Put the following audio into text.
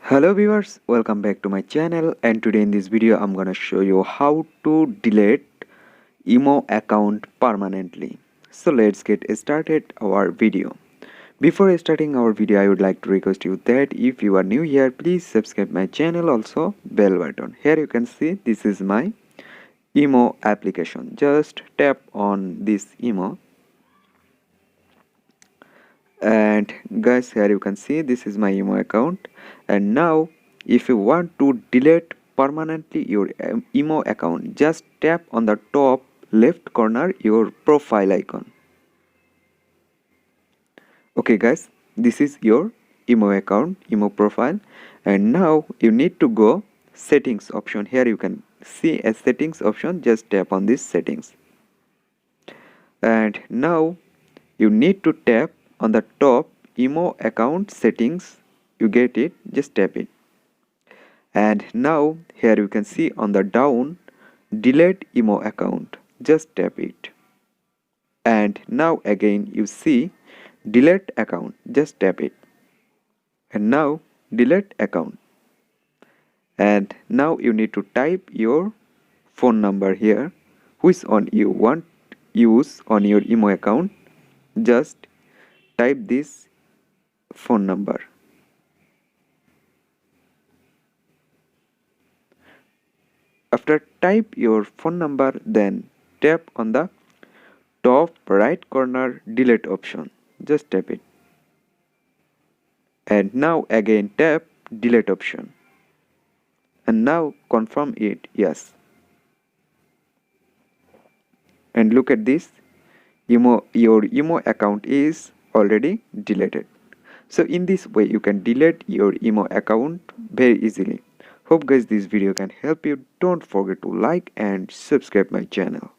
Hello viewers, welcome back to my channel, and today in this video I'm gonna show you how to delete emo account permanently. So let's get started our video. Before starting our video, I would like to request you that if you are new here, please subscribe my channel, also bell button. Here you can see this is my emo application. Just tap on this emo, and guys, here you can see this is my emo account. And now if you want to delete permanently your emo account, just tap on the top left corner your profile icon. Okay guys, this is your emo account, emo profile. And now you need to go settings option. Here you can see a settings option. Just tap on this settings, and now you need to tap on the top emo account settings. You get it, just tap it. And now here you can see on the down delete emo account, just tap it. And now again you see delete account, just tap it. And now delete account. And now you need to type your phone number here, which one you want use on your emo account. Just type this phone number. After type your phone number, then tap on the top right corner delete option, just tap it. And now again tap delete option, and now confirm it yes. And look at this, your emo account is already deleted. So in this way you can delete your emo account very easily. Hope guys this video can help you. Don't forget to like and subscribe my channel.